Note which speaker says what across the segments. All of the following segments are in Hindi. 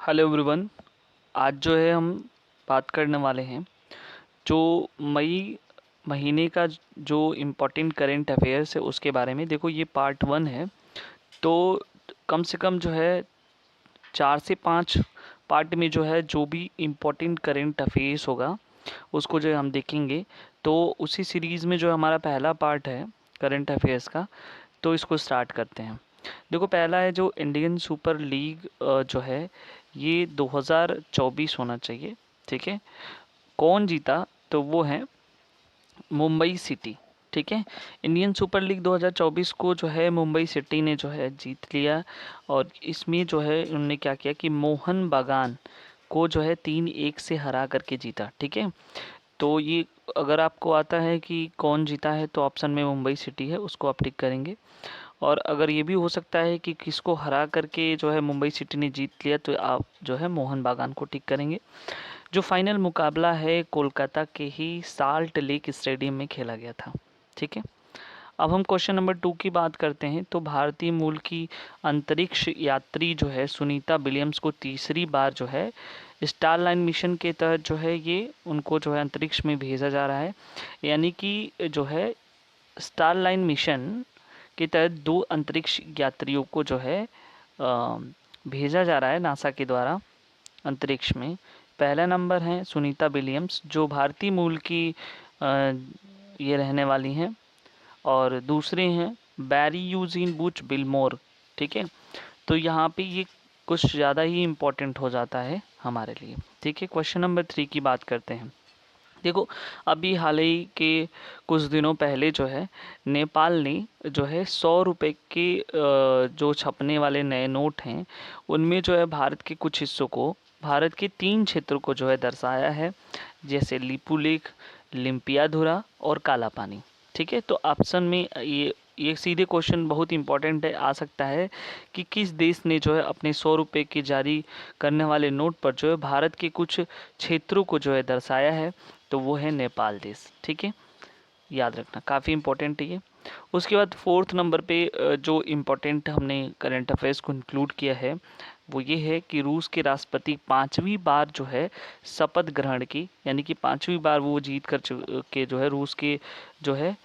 Speaker 1: Hello everyone. आज जो है हम बात करने वाले हैं जो मई महीने का जो इम्पोर्टेंट करेंट अफेयर्स है उसके बारे में। देखो, ये पार्ट 1 है, तो कम से कम जो है 4 से 5 पार्ट में जो है जो भी इम्पोर्टेंट करेंट अफेयर्स होगा उसको जो है हम देखेंगे। तो उसी सीरीज़ में जो हमारा पहला पार्ट है करेंट अफेयर्स का, तो इसको स्टार्ट करते हैं। देखो, पहला है जो इंडियन सुपर लीग जो है ये 2024 होना चाहिए। ठीक है, कौन जीता? तो वो है मुंबई सिटी। ठीक है, इंडियन सुपर लीग 2024 को जो है मुंबई सिटी ने जो है जीत लिया। और इसमें जो है उन्होंने क्या किया कि मोहन बागान को जो है 3-1 से हरा करके जीता। ठीक है, तो ये अगर आपको आता है कि कौन जीता है तो ऑप्शन में मुंबई सिटी है, उसको आप टिक करेंगे। और अगर ये भी हो सकता है कि किसको हरा करके जो है मुंबई सिटी ने जीत लिया तो आप जो है मोहन बागान को टिक करेंगे। जो फाइनल मुकाबला है कोलकाता के ही साल्ट लेक स्टेडियम में खेला गया था। ठीक है, अब हम क्वेश्चन नंबर 2 की बात करते हैं। तो भारतीय मूल की अंतरिक्ष यात्री जो है सुनीता विलियम्स को तीसरी बार जो है स्टारलाइन मिशन के तहत जो है ये उनको जो है अंतरिक्ष में भेजा जा रहा है। यानी कि जो है स्टारलाइन मिशन के तहत 2 अंतरिक्ष यात्रियों को जो है भेजा जा रहा है नासा के द्वारा अंतरिक्ष में। पहला नंबर है सुनीता विलियम्स जो भारतीय मूल की ये रहने वाली हैं, और दूसरे हैं बैरी यूजीन बुच बिलमोर। ठीक है, तो यहाँ पे ये कुछ ज़्यादा ही इम्पोर्टेंट हो जाता है हमारे लिए। ठीक है, क्वेश्चन नंबर 3 की बात करते हैं। देखो, अभी हाल ही के कुछ दिनों पहले जो है नेपाल ने जो है 100 रुपये के जो छपने वाले नए नोट हैं उनमें जो है भारत के कुछ हिस्सों को, भारत के 3 क्षेत्रों को जो है दर्शाया है, जैसे लिपुलेख, लिम्पियाधुरा और काला पानी। ठीक है, तो ऑप्शन में ये सीधे क्वेश्चन बहुत इंपॉर्टेंट है, आ सकता है कि किस देश ने जो है अपने 100 रुपये के जारी करने वाले नोट पर जो है भारत के कुछ क्षेत्रों को जो है दर्शाया है, तो वो है नेपाल देश। ठीक है, याद रखना, काफ़ी इंपॉर्टेंट है ये। उसके बाद 4th नंबर पे जो इम्पोर्टेंट हमने करंट अफेयर्स को इंक्लूड किया है वो ये है कि रूस के राष्ट्रपति 5वीं बार जो है शपथ ग्रहण की, यानी कि 5वीं बार वो जीत कर के जो है रूस के जो है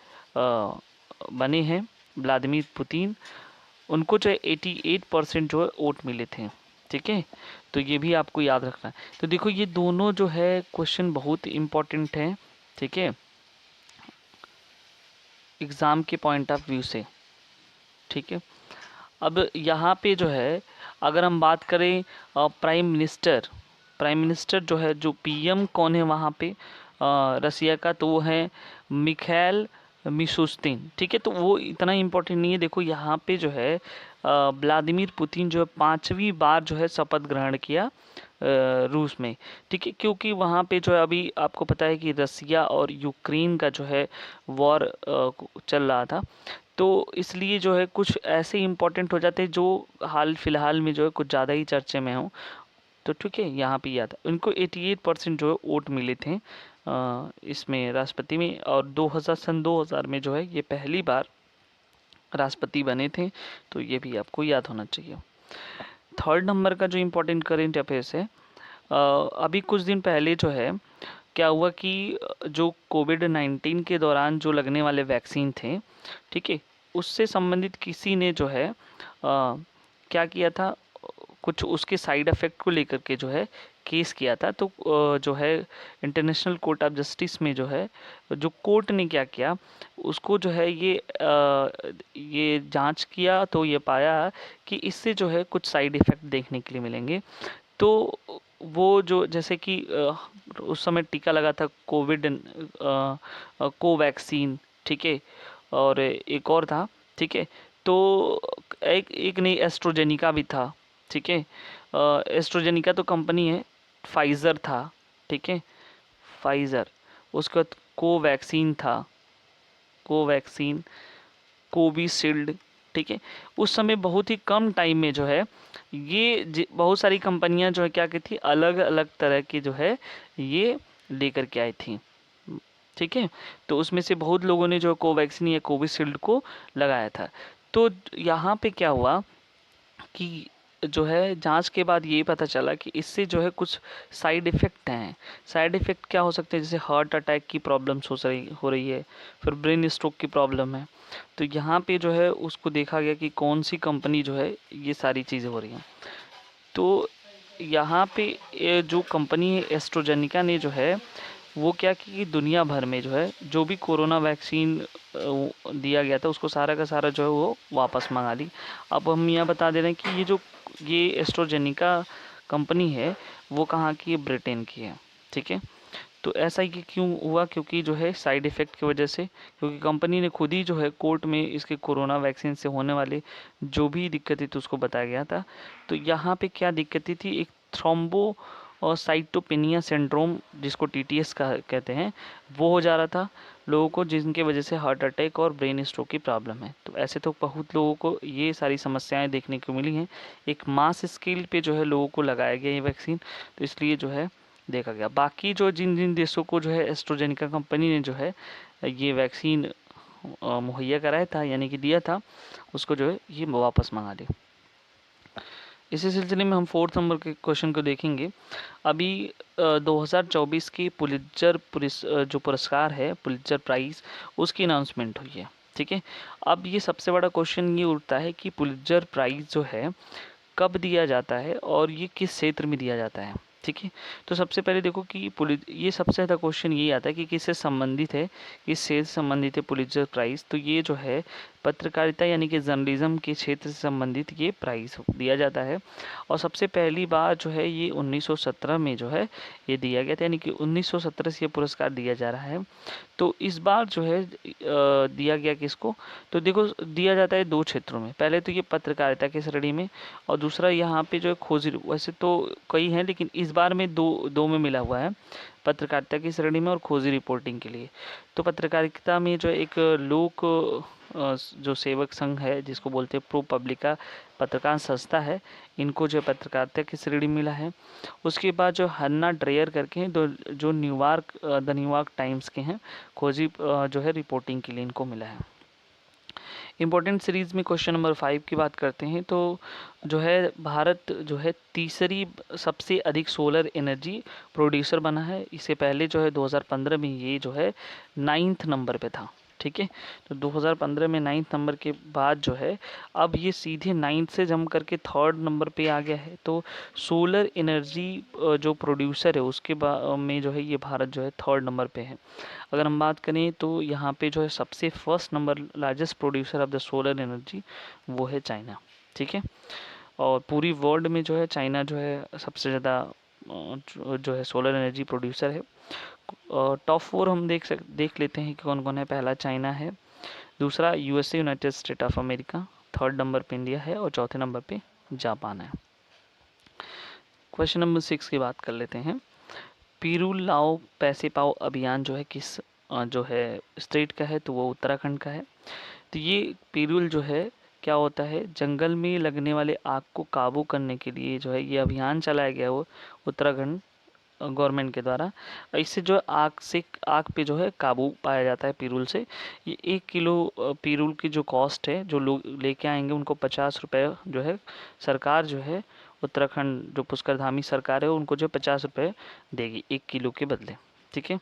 Speaker 1: बने हैं व्लादिमीर पुतिन। उनको जो है 88% जो है वोट मिले थे। ठीक है, तो ये भी आपको याद रखना है। तो देखो, ये दोनों जो है क्वेश्चन बहुत इम्पोर्टेंट हैं। ठीक है, एग्ज़ाम के पॉइंट ऑफ व्यू से। ठीक है, अब यहाँ पे जो है अगर हम बात करें प्राइम मिनिस्टर जो है, जो पीएम कौन है वहाँ पे रसिया का, तो वो है मिखाइल मिशुस्तिन। ठीक है, तो वो इतना इम्पोर्टेंट नहीं है। देखो, यहाँ पे जो है व्लादिमीर पुतिन जो है 5वीं बार जो है शपथ ग्रहण किया रूस में। ठीक है, क्योंकि वहाँ पे जो है अभी आपको पता है कि रसिया और यूक्रेन का जो है वॉर चल रहा था, तो इसलिए जो है कुछ ऐसे इम्पोर्टेंट हो जाते हैं जो हाल फिलहाल में जो है कुछ ज़्यादा ही चर्चे में हों। तो ठीक है, यहाँ पे याद है उनको 88% जो है वोट मिले थे इसमें राष्ट्रपति में, और 2000 में जो है ये पहली बार राष्ट्रपति बने थे। तो ये भी आपको याद होना चाहिए। 3rd नंबर का जो इम्पोर्टेंट करेंट अफेयर्स है, अभी कुछ दिन पहले जो है क्या हुआ कि जो कोविड-19 के दौरान जो लगने वाले वैक्सीन थे, ठीक है, उससे संबंधित किसी ने जो है क्या किया था, कुछ उसके साइड इफ़ेक्ट को लेकर के जो है केस किया था। तो जो है इंटरनेशनल कोर्ट ऑफ जस्टिस में जो है जो कोर्ट ने क्या किया, उसको जो है ये जांच किया तो ये पाया कि इससे जो है कुछ साइड इफ़ेक्ट देखने के लिए मिलेंगे। तो वो जो जैसे कि उस समय टीका लगा था कोवैक्सीन। ठीक है, और एक और था। ठीक है, तो एक एक नहीं, एस्ट्रोजेनिका भी था। ठीक है, एस्ट्रोजेनिका तो कंपनी है, फाइज़र था। ठीक है, फाइज़र। उसके बाद कोवैक्सीन था, कोवैक्सीन, कोविशील्ड। ठीक है, उस समय बहुत ही कम टाइम में जो है ये बहुत सारी कंपनियां जो है क्या की थी, अलग अलग तरह की जो है ये लेकर के आई थी। ठीक है, तो उसमें से बहुत लोगों ने जो कोवैक्सीन या कोविशील्ड को लगाया था। तो यहाँ पे क्या हुआ कि जो है जांच के बाद ये पता चला कि इससे जो है कुछ साइड इफ़ेक्ट हैं। साइड इफ़ेक्ट क्या हो सकते हैं, जैसे हार्ट अटैक की प्रॉब्लम्स हो रही है, फिर ब्रेन स्ट्रोक की प्रॉब्लम है। तो यहाँ पे जो है उसको देखा गया कि कौन सी कंपनी जो है ये सारी चीज़ें हो रही हैं। तो यहाँ पे ये जो कंपनी है एस्ट्रोजेनिका ने जो है वो क्या की कि दुनिया भर में जो है जो भी कोरोना वैक्सीन दिया गया था उसको सारा का सारा जो है वो वापस मंगा ली। अब हम यहाँ बता दे रहे हैं कि ये एस्ट्रोजेनिका कंपनी है वो कहाँ की है, ब्रिटेन की है। ठीक है, तो ऐसा ही कि क्यों हुआ, क्योंकि जो है साइड इफ़ेक्ट की वजह से, क्योंकि कंपनी ने खुद ही जो है कोर्ट में इसके कोरोना वैक्सीन से होने वाले जो भी दिक्कतें थी उसको बताया गया था। तो यहाँ पे क्या दिक्कतें थी, एक थ्रोम्बो और साइटोपेनिया सिंड्रोम जिसको टीटीएस का कहते हैं वो हो जा रहा था लोगों को, जिनके वजह से हार्ट अटैक और ब्रेन स्ट्रोक की प्रॉब्लम है। तो ऐसे तो बहुत लोगों को ये सारी समस्याएं देखने को मिली हैं। एक मास स्केल पे जो है लोगों को लगाया गया ये वैक्सीन, तो इसलिए जो है देखा गया। बाकी जो जिन जिन देशों को जो है एस्ट्रोजेनिका कंपनी ने जो है ये वैक्सीन मुहैया कराया था यानी कि दिया था, उसको जो है ये वापस मंगा ली। इसी सिलसिले में हम 4th नंबर के क्वेश्चन को देखेंगे। अभी 2024 की पुलित्जर जो पुरस्कार है पुलित्जर प्राइज़, उसकी अनाउंसमेंट हुई है। ठीक है, अब ये सबसे बड़ा क्वेश्चन ये उठता है कि पुलित्जर प्राइज़ जो है कब दिया जाता है और ये किस क्षेत्र में दिया जाता है। ठीक है, तो सबसे पहले देखो कि ये सबसे ज़्यादा क्वेश्चन ये आता है कि किससे संबंधित है, किस क्षेत्र से संबंधित है पुलित्जर प्राइज़। तो ये जो है पत्रकारिता यानी कि जर्नलिज्म के क्षेत्र से संबंधित ये प्राइज़ दिया जाता है। और सबसे पहली बार जो है ये 1917 में जो है ये दिया गया था, यानी कि 1917 से ये पुरस्कार दिया जा रहा है। तो इस बार जो है दिया गया किसको, तो देखो दिया जाता है 2 क्षेत्रों में। पहले तो ये पत्रकारिता की श्रेणी में, और दूसरा यहाँ पे जो है खोजी, वैसे तो कई हैं लेकिन इस बार में दो में मिला हुआ है, पत्रकारिता की श्रेणी में और खोजी रिपोर्टिंग के लिए। तो पत्रकारिता में जो एक लोक जो सेवक संघ है जिसको बोलते हैं प्रो पब्लिका पत्रकार संस्था है, इनको जो पत्रकारिता की श्रेणी मिला है। उसके बाद जो हन्ना ड्रेयर करके हैं जो द न्यूयॉर्क टाइम्स के हैं, खोजी जो है रिपोर्टिंग के लिए इनको मिला है। इम्पोर्टेंट सीरीज़ में क्वेश्चन नंबर 5 की बात करते हैं। तो जो है भारत जो है तीसरी सबसे अधिक सोलर एनर्जी प्रोड्यूसर बना है। इससे पहले जो है 2015 में ये जो है 9th नंबर पे था। ठीक है, तो 2015 में 9th नंबर के बाद जो है अब ये सीधे 9th से जम करके 3rd नंबर पे आ गया है। तो सोलर एनर्जी जो प्रोड्यूसर है उसके में जो है ये भारत जो है 3rd नंबर पे है। अगर हम बात करें तो यहाँ पे जो है सबसे first number largest producer of the solar energy वो है चाइना। ठीक है, और पूरी वर्ल्ड में जो है चाइना जो है सबसे ज़्यादा जो है सोलर एनर्जी प्रोड्यूसर है। टॉप 4 हम देख लेते हैं कि कौन कौन है। पहला चाइना है, दूसरा USA United state of America, 3rd number पे इंडिया है और 4थे नंबर पे जापान है। क्वेश्चन नंबर 6 की बात कर लेते हैं। पीरूल लाओ पैसे पाओ अभियान जो है किस जो है स्टेट का है, तो वो उत्तराखंड का है। तो ये पीरूल जो है क्या होता है, जंगल में लगने वाले आग को काबू करने के लिए जो है ये अभियान चलाया गया वो उत्तराखंड गवर्नमेंट के द्वारा। इससे जो आग पे जो है काबू पाया जाता है पीरूल से। ये 1 किलो पीरूल की जो कॉस्ट है, जो लोग लेके आएंगे उनको 50 रुपये जो है सरकार जो है उत्तराखंड जो पुष्करधामी सरकार है उनको जो 50 रुपये देगी 1 किलो के बदले। ठीक है,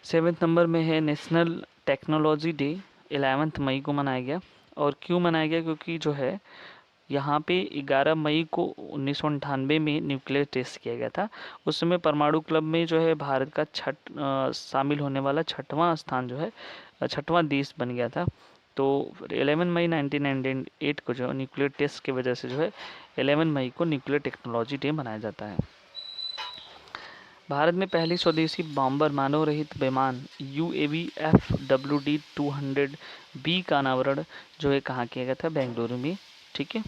Speaker 1: 7th नंबर में है नेशनल टेक्नोलॉजी डे, 11 मई को मनाया गया। और क्यों मनाया गया, क्योंकि जो है यहाँ पे 11 मई को 1998 में न्यूक्लियर टेस्ट किया गया था। उस समय परमाणु क्लब में जो है भारत का शामिल होने वाला 6वां स्थान जो है 6वां देश बन गया था। तो 11 मई 1998 को जो न्यूक्लियर टेस्ट की वजह से जो है 11 मई को न्यूक्लियर टेक्नोलॉजी डे मनाया जाता है। भारत में पहली स्वदेशी बॉम्बर मानव रहित विमान UAV FWD-200B का अनावरण जो है कहाँ किया गया था, बेंगलुरु में। ठीक है,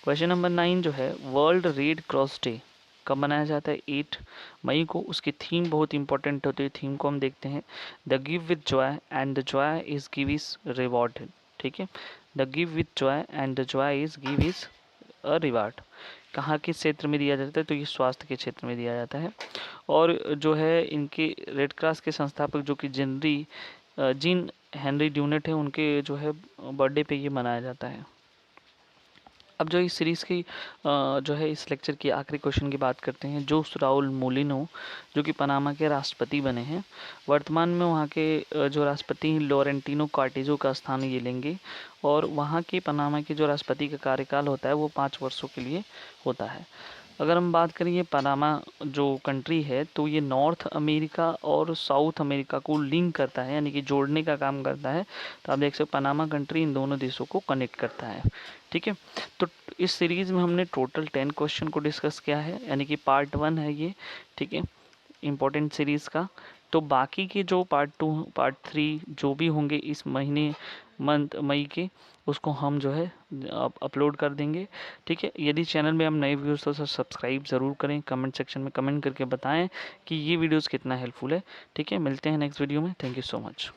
Speaker 1: क्वेश्चन नंबर 9 जो है वर्ल्ड रेड क्रॉस डे कब मनाया जाता है, 8 मई को। उसकी थीम बहुत इंपॉर्टेंट होती है, थीम को हम देखते हैं। The give with Joy and the Joy is give is reward. ठीक है, the give with Joy and the Joy is give is a reward कहाँ के क्षेत्र में दिया जाता है, तो ये स्वास्थ्य के क्षेत्र में दिया जाता है। और जो है इनके रेड क्रॉस के संस्थापक जो कि जीन हेनरी ड्यूनेट है, उनके जो है बर्थडे पे ये मनाया जाता है। अब जो इस सीरीज़ की जो है इस लेक्चर की आखिरी क्वेश्चन की बात करते हैं। जोस राउल मोलिनो जो कि पनामा के राष्ट्रपति बने हैं, वर्तमान में वहाँ के जो राष्ट्रपति लॉरेंटिनो कार्टिजो का स्थान ये लेंगे और वहाँ के पनामा के जो राष्ट्रपति का कार्यकाल होता है वो 5 वर्षों के लिए होता है। अगर हम बात करें ये पनामा जो कंट्री है तो ये नॉर्थ अमेरिका और साउथ अमेरिका को लिंक करता है, यानी कि जोड़ने का काम करता है। तो आप देख सकते पनामा कंट्री इन दोनों देशों को कनेक्ट करता है। ठीक है, तो इस सीरीज़ में हमने टोटल 10 क्वेश्चन को डिस्कस किया है, यानी कि पार्ट 1 है ये। ठीक है, इम्पोर्टेंट सीरीज़ का। तो बाकी के जो पार्ट 2 पार्ट 3 जो भी होंगे इस महीने मई के, उसको हम जो है अपलोड कर देंगे। ठीक है, यदि चैनल में हम नए व्यूअर्स तो सब्सक्राइब ज़रूर करें, कमेंट सेक्शन में कमेंट करके बताएं कि ये वीडियोस कितना हेल्पफुल है। ठीक है, मिलते हैं नेक्स्ट वीडियो में। Thank you so much.